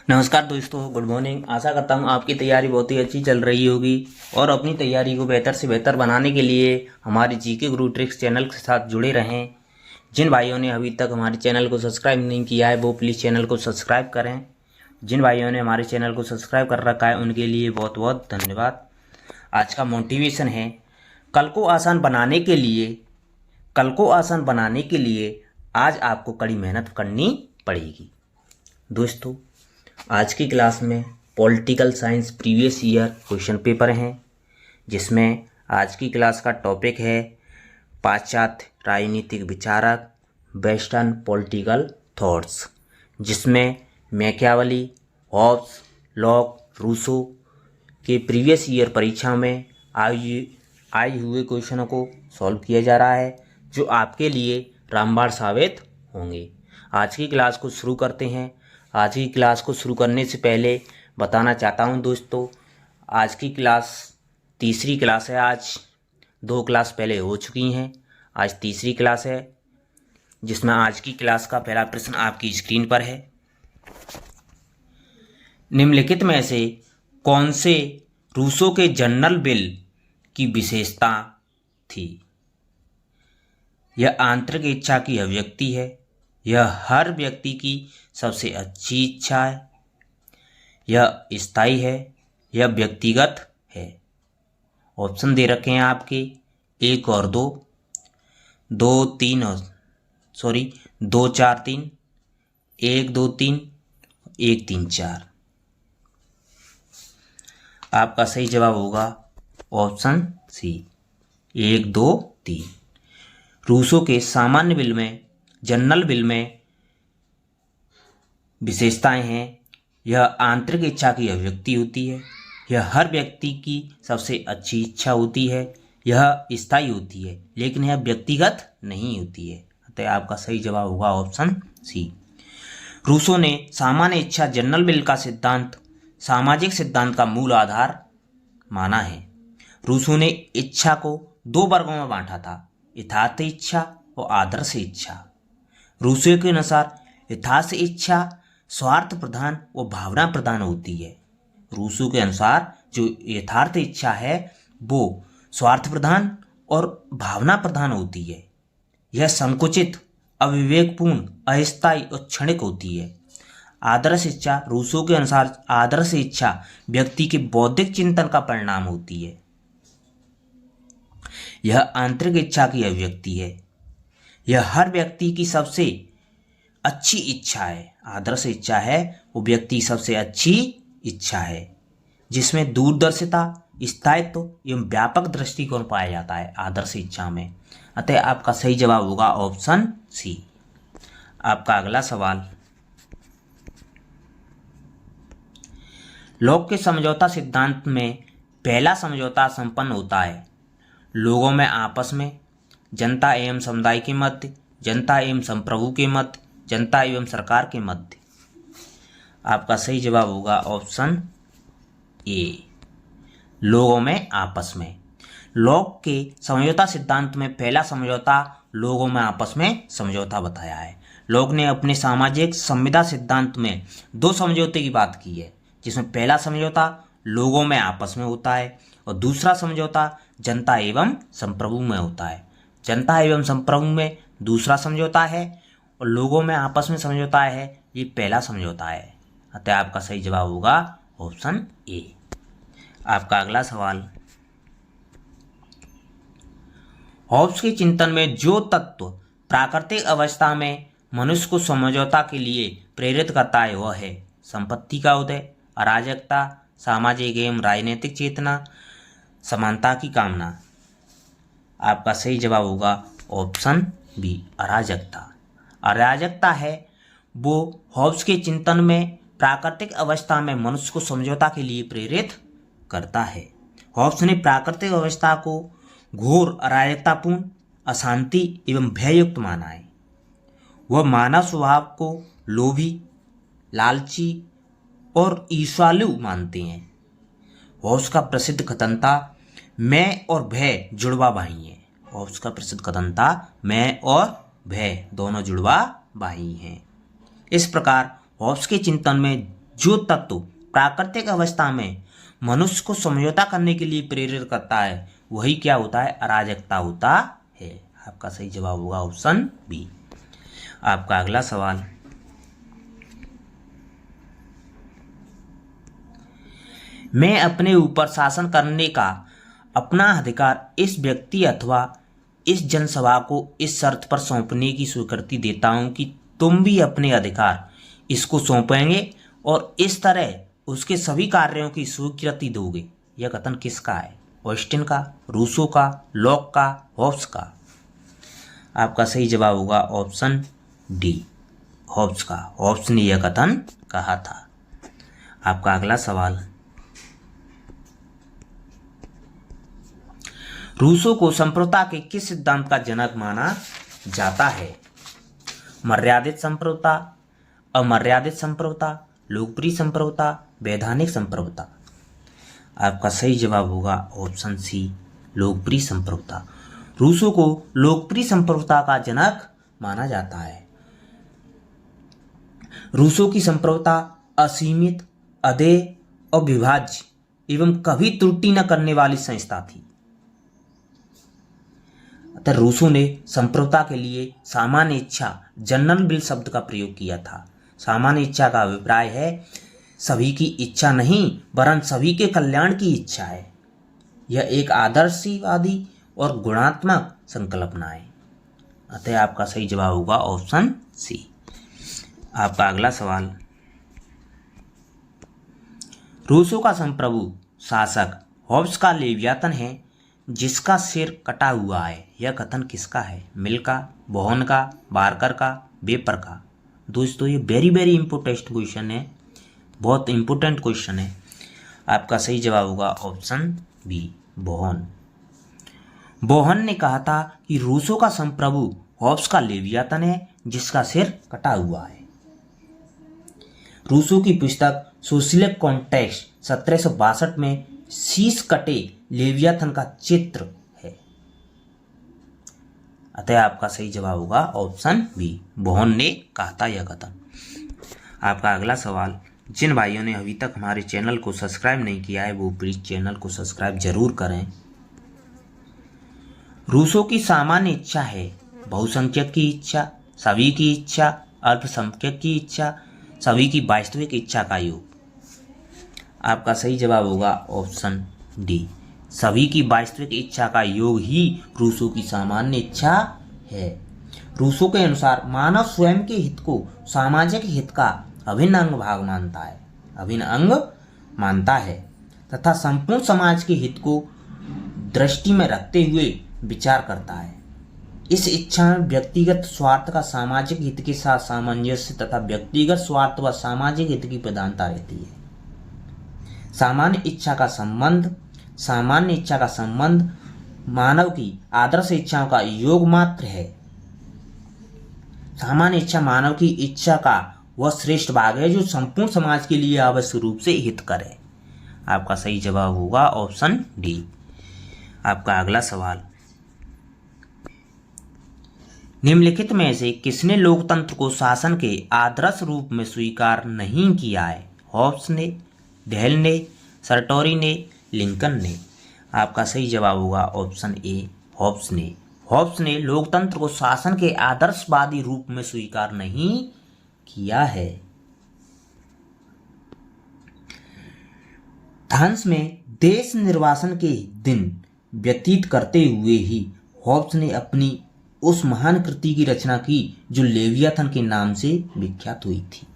नमस्कार दोस्तों, good morning. आशा करता हूँ आपकी तैयारी बहुत ही अच्छी चल रही होगी और अपनी तैयारी को बेहतर से बेहतर बनाने के लिए हमारे जीके गुरु ट्रिक्स चैनल के साथ जुड़े रहें। जिन भाइयों ने अभी तक हमारे चैनल को सब्सक्राइब नहीं किया है वो प्लीज़ चैनल को सब्सक्राइब करें। जिन भाइयों ने हमारे चैनल को सब्सक्राइब कर रखा है उनके लिए बहुत बहुत धन्यवाद। आज का मोटिवेशन है, कल को आसान बनाने के लिए आज आपको कड़ी मेहनत करनी पड़ेगी। दोस्तों, आज की क्लास में political science previous year question paper हैं, जिसमें आज की क्लास का टॉपिक है पाश्चात्य राजनीतिक विचारक वेस्टर्न पॉलिटिकल थॉट्स, जिसमें मैकियावेली, हॉब्स, लॉक, रूसो के प्रीवियस ईयर परीक्षा में आए हुए क्वेश्चनों को सॉल्व किया जा रहा है, जो आपके लिए रामबाण साबित होंगे। आज की क्लास को शुरू करते हैं। आज की क्लास को शुरू करने से पहले बताना चाहता हूं दोस्तों, आज की क्लास तीसरी क्लास है। आज 2 क्लास पहले हो चुकी हैं, आज तीसरी क्लास है, जिसमें आज की क्लास का पहला प्रश्न आपकी स्क्रीन पर है। निम्नलिखित में से कौन से रूसो के जनरल बिल की विशेषता थी? यह आंतरिक इच्छा की अभिव्यक्ति है, यह हर व्यक्ति की सबसे अच्छी इच्छा है, यह स्थायी है, यह व्यक्तिगत है। ऑप्शन दे रखे हैं आपके 1 और 2, 2 4 3, 1 2 3, 1 3 4। आपका सही जवाब होगा ऑप्शन सी, 1 2 3। रूसो के सामान्य बिल में, जनरल बिल में विशेषताएं हैं, यह आंतरिक इच्छा की अभिव्यक्ति होती है, यह हर व्यक्ति की सबसे अच्छी इच्छा होती है, यह स्थायी होती है, लेकिन यह व्यक्तिगत नहीं होती है। अतः आपका सही जवाब होगा ऑप्शन सी। रूसो ने सामान्य इच्छा जनरल बिल का सिद्धांत सामाजिक सिद्धांत का मूल आधार माना है। रूसो ने इच्छा को 2 वर्गों में बांटा था, यथार्थ इच्छा और आदर्श इच्छा। रूसो के अनुसार यथार्थ इच्छा स्वार्थ प्रधान और भावना प्रधान होती है। रूसो के अनुसार जो यथार्थ इच्छा है वो स्वार्थ प्रधान और भावना प्रधान होती है। यह संकुचित, अविवेकपूर्ण, अस्थायी और क्षणिक होती है। आदर्श इच्छा, रूसो के अनुसार आदर्श इच्छा व्यक्ति के बौद्धिक चिंतन का परिणाम होती है। यह आंतरिक इच्छा की अभिव्यक्ति है, यह हर व्यक्ति की सबसे अच्छी इच्छा है। आदर्श इच्छा है वो व्यक्ति सबसे अच्छी इच्छा है, जिसमें दूरदर्शिता, स्थायित्व एवं व्यापक दृष्टिकोण पाया जाता है आदर्श इच्छा में। अतः आपका सही जवाब होगा ऑप्शन सी। आपका अगला सवाल, लॉक के समझौता सिद्धांत में पहला समझौता संपन्न होता है लोगों में आपस में, जनता एवं समुदाय के मध्य, जनता एवं संप्रभु के मध्य, जनता एवं सरकार के मध्य। आपका सही जवाब होगा ऑप्शन ए, लोगों में आपस में। लॉक के समझौता सिद्धांत में पहला समझौता लोगों में आपस में समझौता बताया है। लॉक ने अपने सामाजिक संविदा सिद्धांत में 2 समझौते की बात की है, जिसमें पहला समझौता लोगों में आपस में होता है और दूसरा समझौता जनता एवं संप्रभु में होता है। जनता एवं संप्रभु में दूसरा समझौता है और लोगों में आपस में समझौता है, ये पहला समझौता है। अतः आपका सही जवाब होगा ऑप्शन ए। आपका अगला सवाल, हॉब्स के चिंतन में जो तत्व प्राकृतिक अवस्था में मनुष्य को समझौता के लिए प्रेरित करता है वह है संपत्ति का उदय, अराजकता, सामाजिक एवं राजनीतिक चेतना, समानता की कामना। आपका सही जवाब होगा ऑप्शन बी, अराजकता। अराजकता है वो हॉब्स के चिंतन में प्राकृतिक अवस्था में मनुष्य को समझौता के लिए प्रेरित करता है। हॉब्स ने प्राकृतिक अवस्था को घोर अराजकतापूर्ण, अशांति एवं भययुक्त माना है। वह मानव स्वभाव को लोभी, लालची और ईर्ष्यालु मानते हैं। हॉब्स का प्रसिद्ध कथन था, मैं और भय जुड़वा भाई हैं। हॉब्स का प्रसिद्ध कथन था, मैं और भय दोनों जुड़वा भाई हैं। इस प्रकार हॉब्स के चिंतन में जो तत्व प्राकृतिक अवस्था में मनुष्य को समझौता करने के लिए प्रेरित करता है वही क्या होता है, अराजकता होता है। आपका सही जवाब होगा ऑप्शन बी। आपका अगला सवाल, मैं अपने ऊपर शासन करने का अपना अधिकार इस व्यक्ति अथवा इस जनसभा को इस शर्त पर सौंपने की स्वीकृति देता हूं कि तुम भी अपने अधिकार इसको सौंपेंगे और इस तरह उसके सभी कार्यों की स्वीकृति दोगे। यह कथन किसका है, ऑस्टिन का, रूसो का, लॉक का, हॉब्स का। आपका सही जवाब होगा ऑप्शन डी, हॉब्स का। हॉब्स ने यह कथन कहा था। आपका अगला सवाल, रूसो को संप्रभुता के किस सिद्धांत का जनक माना जाता है, मर्यादित संप्रभुता, अमर्यादित संप्रभुता, लोकप्रिय संप्रभुता, वैधानिक संप्रभुता। आपका सही जवाब होगा ऑप्शन सी, लोकप्रिय संप्रभुता। रूसो को लोकप्रिय संप्रभुता का जनक माना जाता है। रूसो की संप्रभुता असीमित, अदेय और विभाज्य एवं कभी त्रुटि न करने वाली संस्था थी। अतः रूसो ने संप्रभुता के लिए सामान्य इच्छा, जनरल विल शब्द का प्रयोग किया था। सामान्य इच्छा का अभिप्राय है सभी की इच्छा नहीं वरन सभी के कल्याण की इच्छा है। यह एक आदर्शवादी और गुणात्मक संकल्पना है। अतः आपका सही जवाब होगा ऑप्शन सी। आपका अगला सवाल, रूसो का संप्रभु शासक हॉब्स का लेवियातन है जिसका सिर कटा हुआ है। यह कथन किसका है, मिल का, बोहन का, बार्कर का, वेपर का। दोस्तों ये वेरी इंपोर्टेंट क्वेश्चन है, बहुत इंपोर्टेंट क्वेश्चन है। आपका सही जवाब होगा ऑप्शन बी, बोहन। बोहन ने कहा था कि रूसो का संप्रभु हॉब्स का लेवियातन है जिसका सिर कटा हुआ है। रूसो की पुस्तक सोशल कॉन्टेक्स्ट 1762 में शीश कटे लेवियाथन का चित्र है। अतः आपका सही जवाब होगा ऑप्शन बी, बोहन ने कहा था यह कथन। आपका अगला सवाल, जिन भाइयों ने अभी तक हमारे चैनल को सब्सक्राइब नहीं किया है वो प्लीज चैनल को सब्सक्राइब जरूर करें। रूसो की सामान्य इच्छा है बहुसंख्यक की इच्छा, सभी की इच्छा, अल्पसंख्यक की इच्छा, सभी की वास्तविक इच्छा का योग। आपका सही जवाब होगा ऑप्शन डी, सभी की वास्तविक इच्छा का योग ही रूसो की सामान्य इच्छा है। रूसो के अनुसार मानव स्वयं के हित को सामाजिक हित का अभिन्न अंग भाग मानता है, अभिन्न अंग मानता है तथा संपूर्ण समाज के हित को दृष्टि में रखते हुए विचार करता है। इस इच्छा में व्यक्तिगत स्वार्थ का सामाजिक हित के साथ सामंजस्य तथा व्यक्तिगत स्वार्थ व सामाजिक हित की प्रधानता रहती है। सामान्य इच्छा का संबंध मानव की आदर्श इच्छाओं का योग मात्र है। सामान्य इच्छा मानव की इच्छा का वह श्रेष्ठ भाग है जो संपूर्ण समाज के लिए आवश्यक रूप से हित करे। आपका सही जवाब होगा ऑप्शन डी। आपका अगला सवाल, निम्नलिखित में से किसने लोकतंत्र को शासन के आदर्श रूप में स्वीकार नहीं किया है, हॉब्स ने, डेल ने, सर्टोरी ने, लिंकन ने। आपका सही जवाब होगा ऑप्शन ए, हॉब्स ने। हॉब्स ने लोकतंत्र को शासन के आदर्शवादी रूप में स्वीकार नहीं किया है। फ्रांस में देश निर्वासन के दिन व्यतीत करते हुए ही हॉब्स ने अपनी उस महान कृति की रचना की जो लेवियाथन के नाम से विख्यात हुई थी।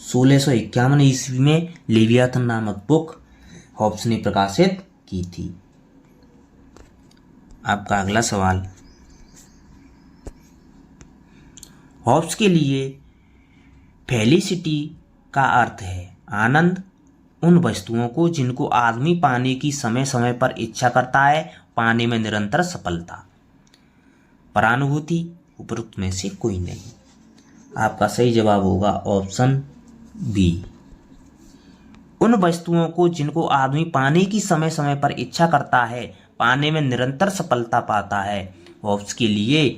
1651 ईस्वी में लेवियाथन नामक बुक हॉब्स ने प्रकाशित की थी। आपका अगला सवाल, हॉब्स के लिए फेलिसिटी का अर्थ है आनंद, उन वस्तुओं को जिनको आदमी पाने की समय समय पर इच्छा करता है, पाने में निरंतर सफलता। परानुभूति उपरोक्त में से कोई नहीं। आपका सही जवाब होगा ऑप्शन बी, उन वस्तुओं को जिनको आदमी पाने की समय समय पर इच्छा करता है, पाने में निरंतर सफलता पाता है। हॉब्स के लिए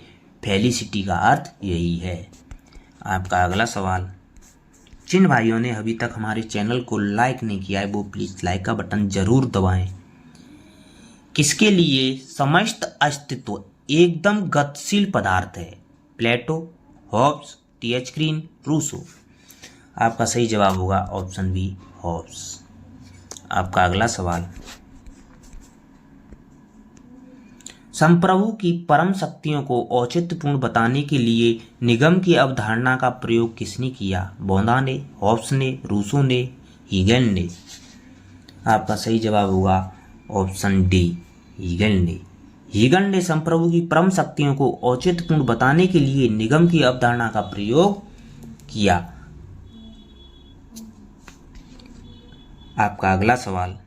फेलिसिटी का अर्थ यही है। आपका अगला सवाल, जिन भाइयों ने अभी तक हमारे चैनल को लाइक नहीं किया है वो प्लीज़ लाइक का बटन जरूर दबाएं। किसके लिए समस्त अस्तित्व एकदम गतिशील पदार्थ है? Plato, Hobbes, T H. Green, Rousseau. आपका सही जवाब होगा ऑप्शन बी, हॉब्स। आपका अगला सवाल, संप्रभु की परम शक्तियों को औचित्यपूर्ण बताने के लिए निगम की अवधारणा का प्रयोग किसने किया? बोंदा ने, हॉब्स ने, रूसो ने, हीगेल ने। आपका सही जवाब होगा ऑप्शन डी, हीगेल ने। हीगेल ने संप्रभु की परम शक्तियों को औचित्यपूर्ण बताने के लिए निगम की अवधारणा का प्रयोग किया। आपका अगला सवाल,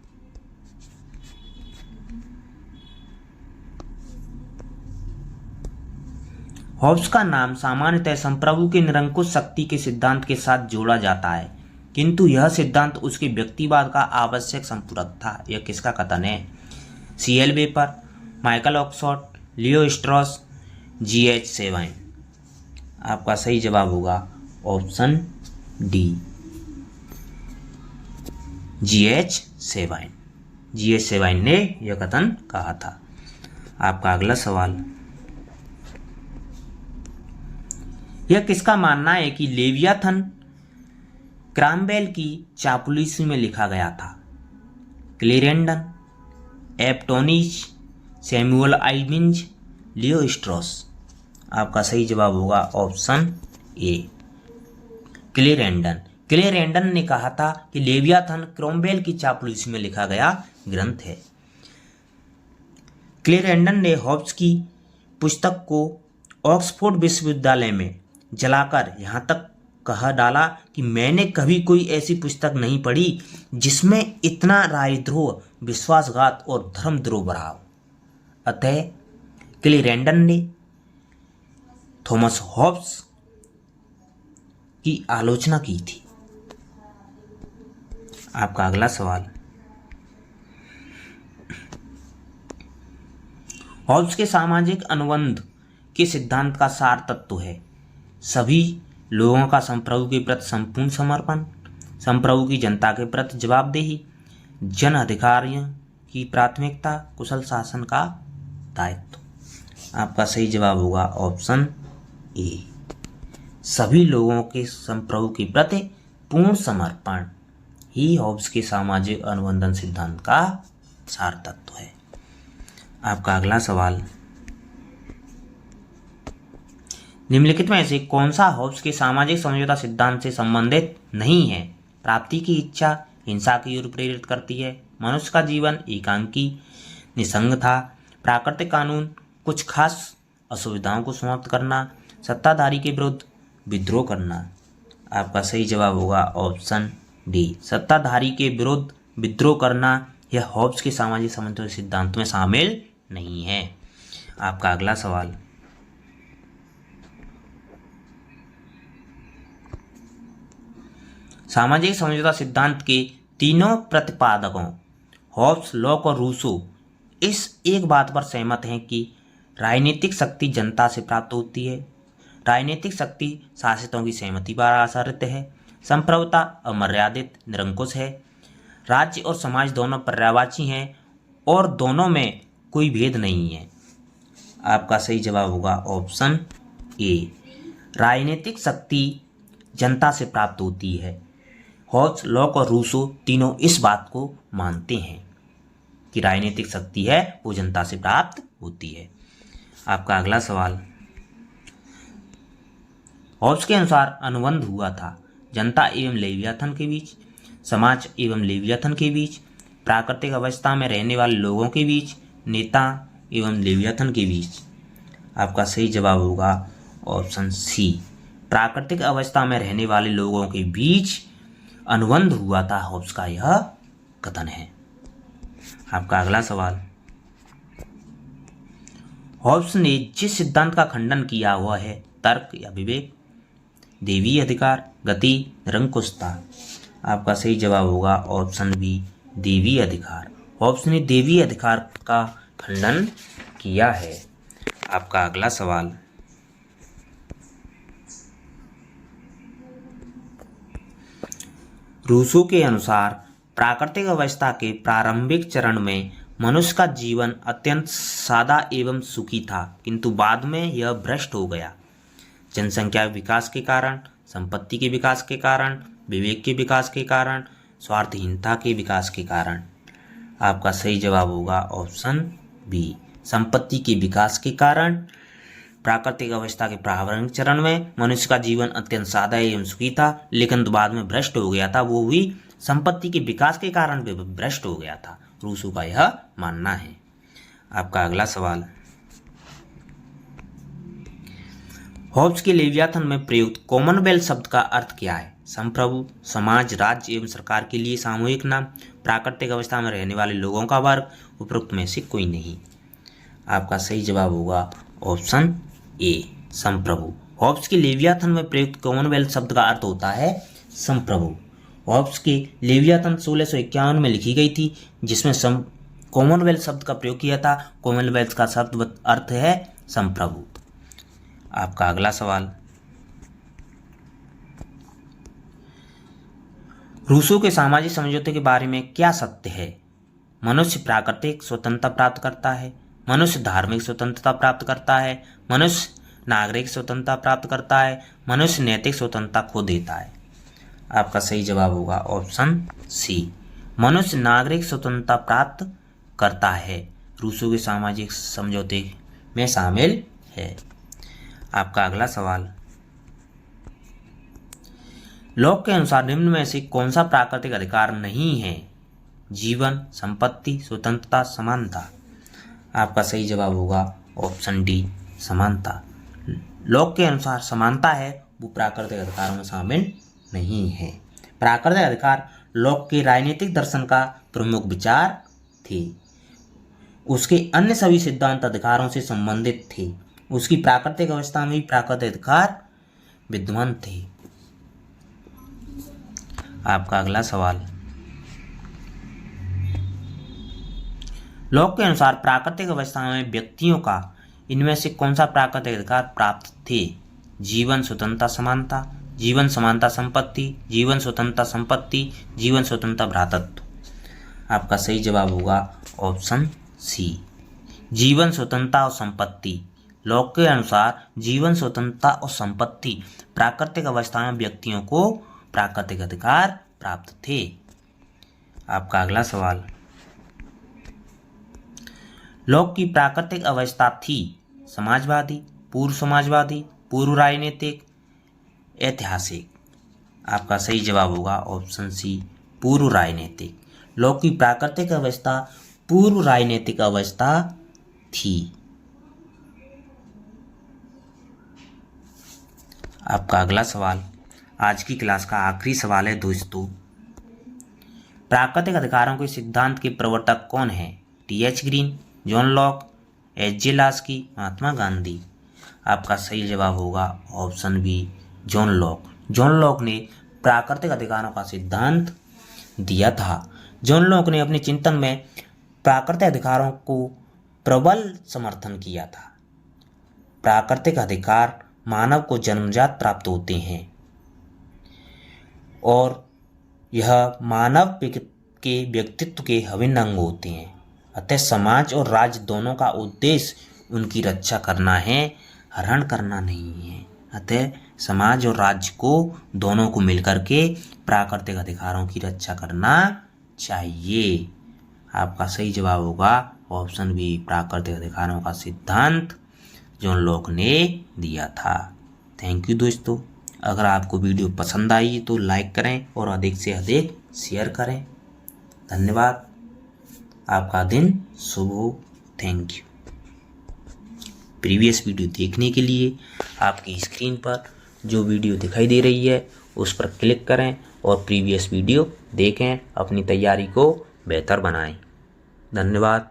हॉब्स का नाम सामान्यतः संप्रभु के निरंकुश शक्ति के सिद्धांत के साथ जोड़ा जाता है, किंतु यह सिद्धांत उसके व्यक्तिवाद का आवश्यक संपूरक था। यह किसका कथन है? C.L. वेपर, माइकल ऑक्सफोर्ड, लियो स्ट्रॉस, G.H. सेवाइन। आपका सही जवाब होगा ऑप्शन डी, G.H. सेवाइन। G.H. सेवाइन ने यह कथन कहा था। आपका अगला सवाल, यह किसका मानना है कि लेवियाथन क्रॉम्वेल की चापलूसी में लिखा गया था? क्लेरेंडन, एप्टोनिज, सैमुअल आइविंज, लियो स्ट्रॉस। आपका सही जवाब होगा ऑप्शन ए, क्लेरेंडन। क्लेरेंडन ने कहा था कि लेवियाथन क्रॉम्वेल की चापलूसी में लिखा गया ग्रंथ है। क्लेरेंडन ने हॉब्स की पुस्तक को ऑक्सफोर्ड विश्वविद्यालय में जलाकर यहाँ तक कहा डाला कि मैंने कभी कोई ऐसी पुस्तक नहीं पढ़ी जिसमें इतना राजद्रोह, विश्वासघात और धर्मद्रोह भरा हो। अतः क्लेरेंडन ने थॉमस हॉब्स की आलोचना की थी। आपका अगला सवाल, हॉब्स के सामाजिक अनुबंध के सिद्धांत का सार तत्व है? सभी लोगों का संप्रभु के प्रति संपूर्ण समर्पण, संप्रभु की जनता के प्रति जवाबदेही, जन अधिकारियों की प्राथमिकता, कुशल शासन का दायित्व। आपका सही जवाब होगा ऑप्शन ए, सभी लोगों के संप्रभु के प्रति पूर्ण समर्पण ही हॉब्स के सामाजिक अनुबंधन सिद्धांत का सार तत्व है। आपका अगला सवाल, निम्नलिखित में से कौन सा हॉब्स के सामाजिक समझौता सिद्धांत से संबंधित नहीं है? प्राप्ति की इच्छा हिंसा की ओर प्रेरित करती है, मनुष्य का जीवन एकांकी निसंग था, प्राकृतिक कानून कुछ खास असुविधाओं को समाप्त करना, सत्ताधारी के विरुद्ध विद्रोह करना। आपका सही जवाब होगा ऑप्शन डी, सत्ताधारी के विरुद्ध विद्रोह करना यह हॉब्स के सामाजिक समझौता सिद्धांत में शामिल नहीं है। आपका अगला सवाल, सामाजिक समझौता सिद्धांत के तीनों प्रतिपादकों हॉब्स, लॉक और रूसो इस एक बात पर सहमत हैं कि राजनीतिक शक्ति जनता से प्राप्त होती है, राजनीतिक शक्ति शासितों की सहमति पर आधारित है, संप्रभुता अमर्यादित निरंकुश है, राज्य और समाज दोनों पर्यायवाची हैं और दोनों में कोई भेद नहीं है। आपका सही जवाब होगा ऑप्शन ए, राजनीतिक शक्ति जनता से प्राप्त होती है। हॉब्स, लॉक और रूसो तीनों इस बात को मानते हैं कि राजनीतिक शक्ति है वो जनता से प्राप्त होती है। आपका अगला सवाल, हॉब्स के अनुसार अनुबंध हुआ था जनता एवं लेवियाथन के बीच, समाज एवं लेवियाथन के बीच, प्राकृतिक अवस्था में रहने वाले लोगों के बीच, नेता एवं लेवियाथन के बीच। आपका सही जवाब होगा ऑप्शन सी, प्राकृतिक अवस्था में रहने वाले लोगों के बीच अनुबंध हुआ था, हॉब्स का यह कथन है। आपका अगला सवाल, हॉब्स ने जिस सिद्धांत का खंडन किया वह है तर्क या विवेक, दैवीय अधिकार, गति, निरंकुशता। आपका सही जवाब होगा ऑप्शन बी, दैवीय अधिकार। हॉब्स ने दैवीय अधिकार का खंडन किया है। आपका अगला सवाल, रूसो के अनुसार प्राकृतिक अवस्था के प्रारंभिक चरण में मनुष्य का जीवन अत्यंत सादा एवं सुखी था, किंतु बाद में यह भ्रष्ट हो गया। जनसंख्या विकास के कारण, संपत्ति के विकास के कारण, विवेक के विकास के कारण, स्वार्थहीनता के विकास के कारण। आपका सही जवाब होगा ऑप्शन बी, संपत्ति के विकास के कारण। प्राकृतिक अवस्था के प्रारंभिक चरण में मनुष्य का जीवन अत्यंत सादा एवं सुखी था, लेकिन बाद में भ्रष्ट हो गया था। वो भी संपत्ति के विकास के कारण भी भ्रष्ट हो गया था, रूसो का यह मानना है। आपका अगला सवाल, हॉब्स के लेवियाथन में प्रयुक्त कॉमनवेल्थ शब्द का अर्थ क्या है? संप्रभु, समाज, राज्य एवं सरकार के लिए सामूहिक नाम, प्राकृतिक अवस्था में रहने वाले लोगों का वर्ग, उपरोक्त में से कोई नहीं। आपका सही जवाब होगा ऑप्शन ए, संप्रभु। हॉब्स के लेवियाथन में प्रयुक्त कॉमनवेल्थ शब्द का अर्थ होता है संप्रभु। हॉब्स की लेवियाथन 1651 में लिखी गई थी, जिसमें कॉमनवेल्थ शब्द का प्रयोग किया था। कॉमनवेल्थ का शब्द अर्थ है संप्रभु। आपका अगला सवाल, रूसो के सामाजिक समझौते के बारे में क्या सत्य है? मनुष्य प्राकृतिक स्वतंत्रता प्राप्त करता है, मनुष्य धार्मिक स्वतंत्रता प्राप्त करता है, मनुष्य नागरिक स्वतंत्रता प्राप्त करता है, मनुष्य नैतिक स्वतंत्रता खो देता है। आपका सही जवाब होगा ऑप्शन सी, मनुष्य नागरिक स्वतंत्रता प्राप्त करता है। रूसो के सामाजिक समझौते में शामिल है। आपका अगला सवाल, लॉक के अनुसार निम्न में से कौन सा प्राकृतिक अधिकार नहीं है? जीवन, संपत्ति, स्वतंत्रता, समानता। आपका सही जवाब होगा ऑप्शन डी, समानता। लॉक के अनुसार समानता है, वो प्राकृतिक अधिकारों में शामिल नहीं है। प्राकृतिक अधिकार लॉक के राजनीतिक दर्शन का प्रमुख विचार थे। उसके अन्य सभी सिद्धांत अधिकारों से संबंधित थे। उसकी प्राकृतिक अवस्था में भी प्राकृतिक अधिकार विद्यमान थे। आपका अगला सवाल, लॉक के अनुसार प्राकृतिक अवस्था में व्यक्तियों का इनमें से कौन सा प्राकृतिक अधिकार प्राप्त थे? जीवन, स्वतंत्रता, समानता, जीवन, समानता, संपत्ति, जीवन, स्वतंत्रता, संपत्ति, जीवन, स्वतंत्रता, भ्रातृत्व। आपका सही जवाब होगा ऑप्शन सी, जीवन, स्वतंत्रता और संपत्ति। लॉक के अनुसार जीवन, स्वतंत्रता और संपत्ति प्राकृतिक अवस्था में व्यक्तियों को प्राकृतिक अधिकार प्राप्त थे। आपका अगला सवाल, लॉक की प्राकृतिक अवस्था थी समाजवादी, पूर्व समाजवादी, पूर्व राजनीतिक, ऐतिहासिक। आपका सही जवाब होगा ऑप्शन सी, पूर्व राजनीतिक। लॉक की प्राकृतिक अवस्था पूर्व राजनीतिक अवस्था थी। आपका अगला सवाल, आज की क्लास का आखिरी सवाल है दोस्तों, प्राकृतिक अधिकारों के सिद्धांत के प्रवर्तक कौन है? T H. Green, John Locke, H J. Laski, Mahatma Gandhi. आपका सही जवाब होगा option B, John Locke. John Locke ने प्राकृतिक अधिकारों का सिद्धांत दिया था। जॉन लॉक ने अपने चिंतन में प्राकृतिक अधिकारों को प्रबल समर्थन किया था। प्राकृतिक अधिकार मानव को जन्मजात प्राप्त होते हैं और यह मानव के व्यक्तित्व के अभिन्न अंग होते हैं। अतः समाज और राज्य दोनों का उद्देश्य उनकी रक्षा करना है, हरण करना नहीं है। अतः समाज और राज्य को दोनों को मिलकर के प्राकृतिक अधिकारों की रक्षा करना चाहिए। आपका सही जवाब होगा ऑप्शन बी, प्राकृतिक अधिकारों का सिद्धांत जॉन लॉक ने दिया था। थैंक यू दोस्तों। अगर आपको वीडियो पसंद आई तो लाइक करें और अधिक से अधिक शेयर करें। धन्यवाद। आपका दिन शुभ हो। Thank you. प्रीवियस वीडियो देखने के लिए आपकी स्क्रीन पर जो वीडियो दिखाई दे रही है उस पर क्लिक करें और प्रीवियस वीडियो देखें, अपनी तैयारी को बेहतर बनाएं। धन्यवाद।